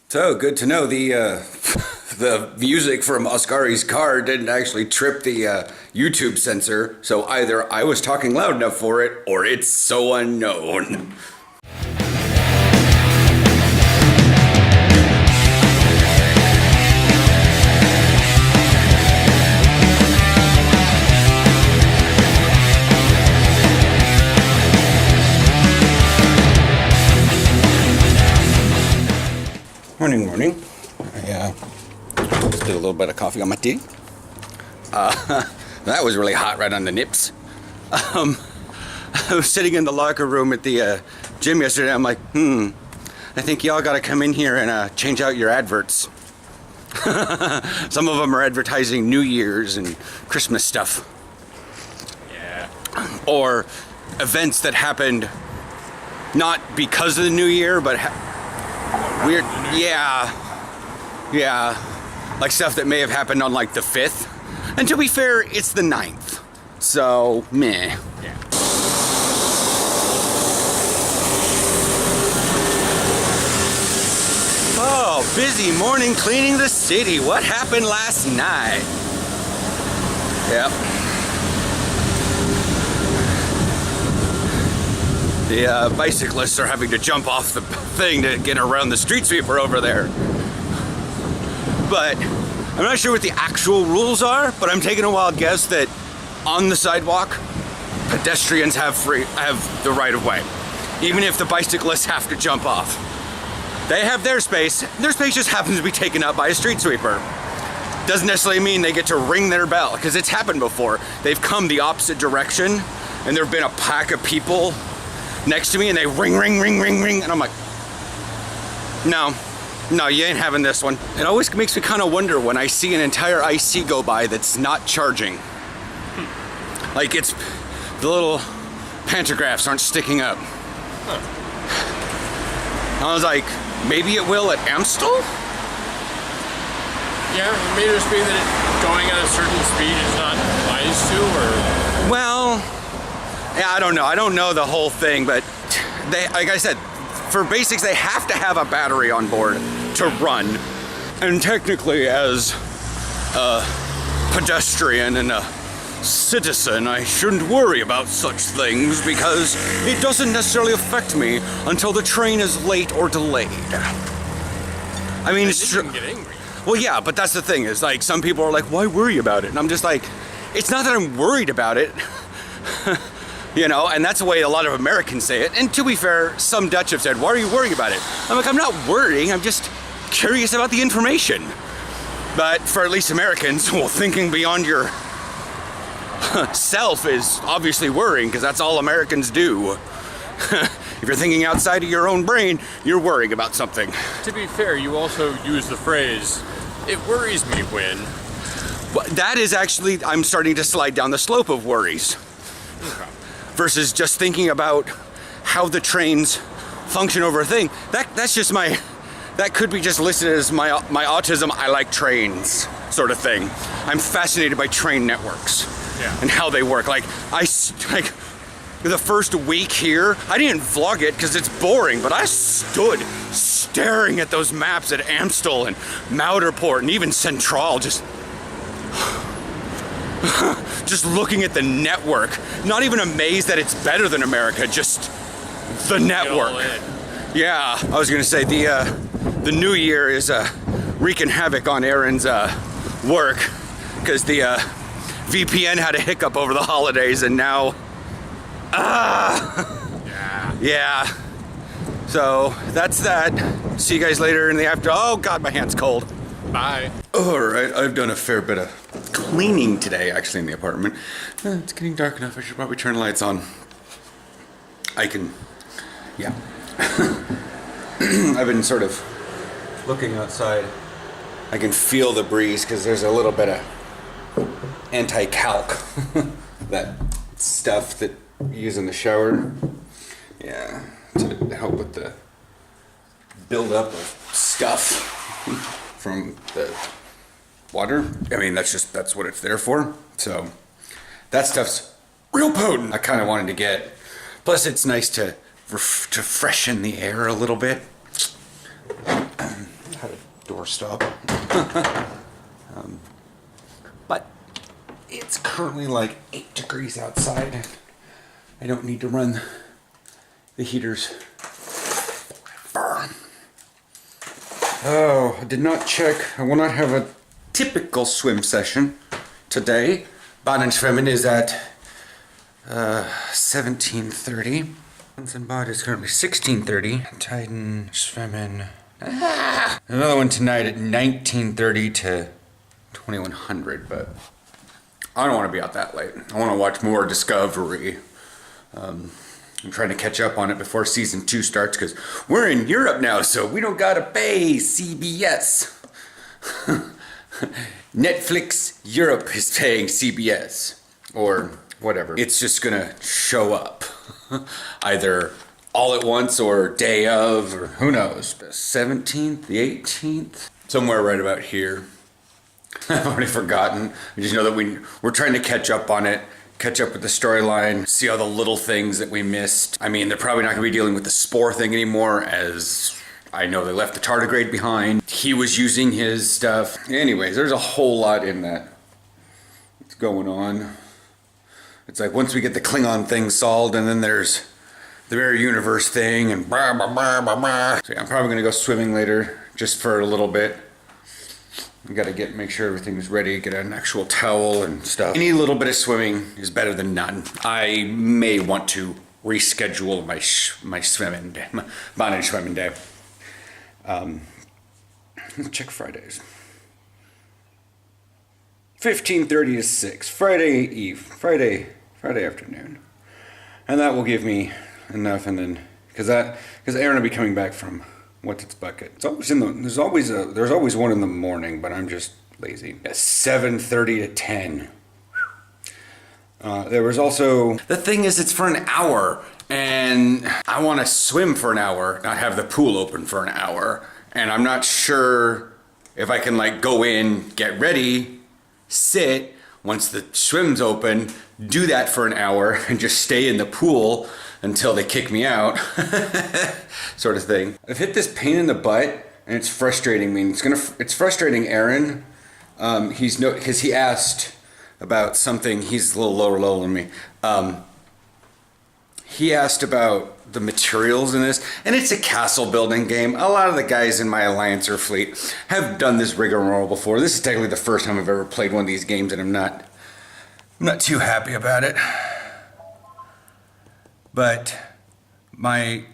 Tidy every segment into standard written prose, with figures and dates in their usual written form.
So good to know the the music from Oscari's car didn't actually trip the YouTube censor. So either I was talking loud enough for it, or it's so unknown. Morning. I just did a little bit of coffee on my tea. That was really hot right on the nips. I was sitting in the locker room at the gym yesterday. I'm like, I think y'all gotta come in here and change out your adverts. Some of them are advertising New Year's and Christmas stuff. Yeah. Or events that happened not because of the new year, but weird, yeah, like stuff that may have happened on like the 5th. And to be fair, it's the 9th. So, meh. Yeah. Oh, busy morning cleaning the city. What happened last night? Yep. The bicyclists are having to jump off the thing to get around the street sweeper over there. But I'm not sure what the actual rules are, but I'm taking a wild guess that on the sidewalk, pedestrians have the right of way. Even if the bicyclists have to jump off. They have their space. Their space just happens to be taken up by a street sweeper. Doesn't necessarily mean they get to ring their bell, because it's happened before. They've come the opposite direction, and there've been a pack of people next to me, and they ring, and I'm like, no, you ain't having this one. It always makes me kind of wonder when I see an entire IC go by that's not charging. Like it's, the little pantographs aren't sticking up. I was like, maybe it will at Amstel? Yeah, it may just be that going at a certain speed is not wise to, or... Well, yeah, I don't know. I don't know the whole thing, but they, like I said, for basics, they have to have a battery on board to run. And technically, as a pedestrian and a citizen, I shouldn't worry about such things because it doesn't necessarily affect me until the train is late or delayed. I mean, it's true. Get angry. Well, yeah, but that's the thing is, like, some people are like, why worry about it? And I'm just like, it's not that I'm worried about it. You know, and that's the way a lot of Americans say it. And to be fair, some Dutch have said, why are you worrying about it? I'm like, I'm not worrying, I'm just curious about the information. But for at least Americans, well, thinking beyond your self is obviously worrying, because that's all Americans do. If you're thinking outside of your own brain, you're worrying about something. To be fair, you also use the phrase, it worries me when... Well, that is actually, I'm starting to slide down the slope of worries. Okay. Versus just thinking about how the trains function over a thing. That's just my, that could be just listed as my autism, I like trains sort of thing. I'm fascinated by train networks and how they work. Like the first week here, I didn't vlog it because it's boring, but I stood staring at those maps at Amstel and Mouterport and even Central, just looking at the network, not even amazed that it's better than America, just the network. Yeah, I was gonna say the new year is wreaking havoc on Aaron's work because the VPN had a hiccup over the holidays, and now yeah. So that's that. See you guys later in the after. Oh God, my hand's cold. Bye. All right, I've done a fair bit of cleaning today, actually, in the apartment. It's getting dark enough. I should probably turn the lights on. Yeah. I've been sort of looking outside. I can feel the breeze because there's a little bit of anti-calc, that stuff that you use in the shower. Yeah, to help with the buildup of stuff from the water. I mean, that's what it's there for. So that stuff's real potent. I kind of wanted to get, plus it's nice to freshen the air a little bit. How doorstop. But it's currently like 8 degrees outside. I don't need to run the heaters forever. Oh, I did not check. I will not have a typical swim session today. Bahnenschwimmen is at 17:30. Bad is currently 16:30. Titan Schwimmen. Another one tonight at 19:30 to 2100, but I don't want to be out that late. I want to watch more Discovery. I'm trying to catch up on it before season 2 starts because we're in Europe now, so we don't gotta pay CBS. Netflix Europe is paying CBS or whatever. It's just gonna show up either all at once or day of, or who knows. The 17th, the 18th, somewhere right about here. I've already forgotten. I just know that we're trying to catch up on it, catch up with the storyline, see all the little things that we missed. I mean, they're probably not gonna be dealing with the spore thing anymore, as I know they left the tardigrade behind. He was using his stuff. Anyways, there's a whole lot in that. What's going on? It's like once we get the Klingon thing solved, and then there's the Mirror Universe thing, and blah, blah, blah, blah, blah. So yeah, I'm probably gonna go swimming later, just for a little bit. We gotta make sure everything's ready, get an actual towel and stuff. Any little bit of swimming is better than none. I may want to reschedule my swimming day, my Bahnenschwimmen day. Let's check Fridays. 15:30 to 6, Friday afternoon. And that will give me enough, and then, because Aaron will be coming back from What's Its Bucket. It's always there's always one in the morning, but I'm just lazy. At 7:30 to 10. There was also, the thing is, it's for an hour, and I want to swim for an hour, not have the pool open for an hour, and I'm not sure if I can like go in, get ready, sit, once the swim's open, do that for an hour, and just stay in the pool until they kick me out, sort of thing. I've hit this pain in the butt, and it's frustrating me. It's frustrating Aaron. Because he asked about something. He's a little lower level than me. He asked about the materials in this, and it's a castle building game. A lot of the guys in my Alliancer fleet have done this rigmarole before. This is technically the first time I've ever played one of these games, and I'm not too happy about it. But my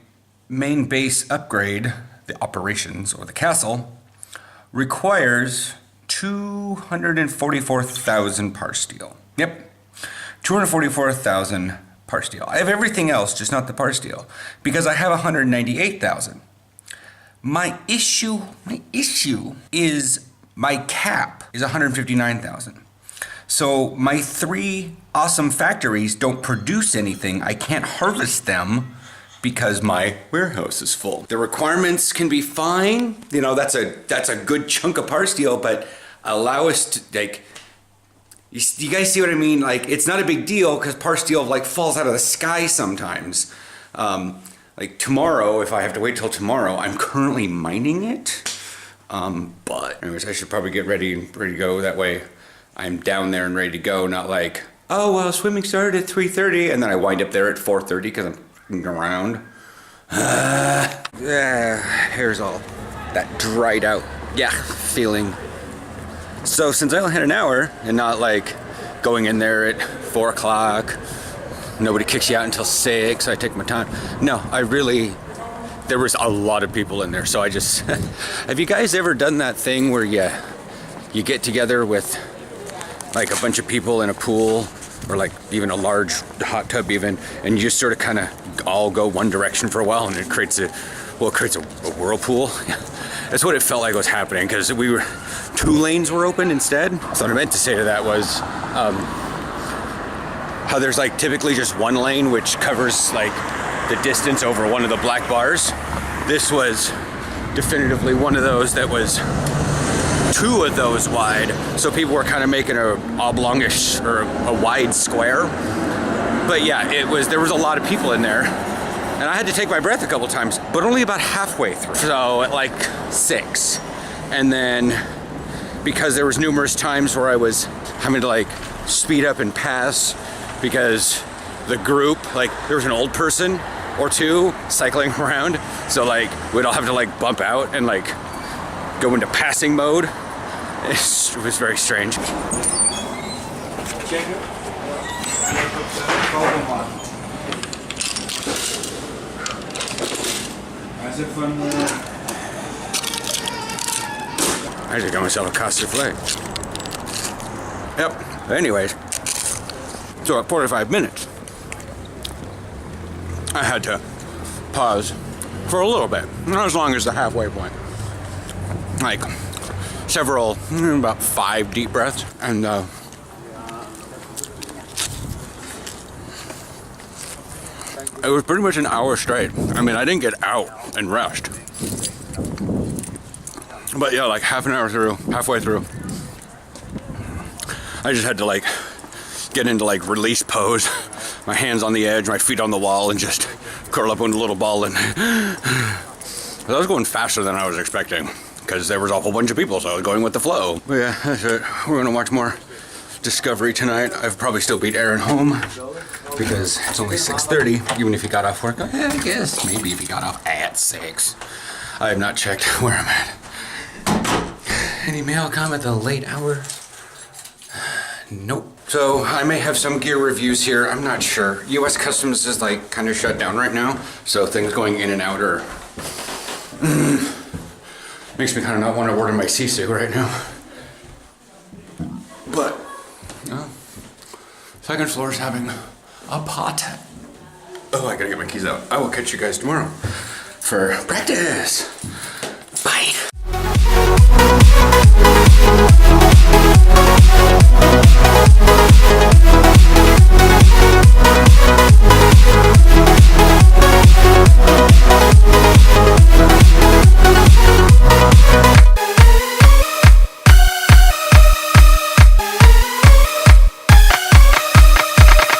main base upgrade, the operations or the castle, requires 244,000 par steel. Yep, 244,000 par steel. I have everything else, just not the par steel, because I have 198,000. My issue is my cap is 159,000. So my 3 awesome factories don't produce anything. I can't harvest them because my warehouse is full. The requirements can be fine. You know, that's a good chunk of par steel, but allow us to, like, you guys see what I mean? Like, it's not a big deal because par steel like falls out of the sky sometimes. Like tomorrow, if I have to wait till tomorrow, I'm currently mining it. But anyways, I should probably get ready to go. That way I'm down there and ready to go, not like, oh, well, swimming started at 3:30, and then I wind up there at 4:30 because I'm f***ing around. Hair's all that dried out. Yeah, feeling. So since I only had an hour, and not like going in there at 4 o'clock, nobody kicks you out until 6, so I take my time. No, there was a lot of people in there, so I just, have you guys ever done that thing where you get together with like a bunch of people in a pool, or like even a large hot tub even, and you just sort of kind of all go one direction for a while, and it creates a whirlpool? That's what it felt like was happening, because 2 lanes were open instead. So what I meant to say to that was how there's like typically just 1 lane which covers like the distance over one of the black bars. This was definitively one of those that was 2 of those wide, so people were kind of making a oblongish or a wide square. But yeah, there was a lot of people in there, and I had to take my breath a couple times, but only about halfway through. So at like 6, And then because there was numerous times where I was having to like speed up and pass because the group, like there was an old person or two cycling around, so like we'd all have to like bump out and like go into passing mode. It was very strange. I just got myself a Cas Soufflé. Yep. Anyways, so at 45 minutes, I had to pause for a little bit, not as long as the halfway point. Like several, about 5 deep breaths, and it was pretty much an hour straight. I mean, I didn't get out and rest. But yeah, like half an hour through, halfway through, I just had to like get into like release pose, my hands on the edge, my feet on the wall, and just curl up into a little ball. And I was going faster than I was expecting because there was a whole bunch of people, so I was going with the flow. But yeah, that's it. We're gonna watch more Discovery tonight. I've probably still beat Aaron home because it's only 6:30, even if he got off work. I guess maybe if he got off at 6. I have not checked where I'm at. Any mail come at the late hour? Nope. So I may have some gear reviews here. I'm not sure. U.S. Customs is like kind of shut down right now, so things going in and out are makes me kind of not want to order my Sisu right now. But second floor is having a pot. Oh, I gotta get my keys out. I will catch you guys tomorrow for practice.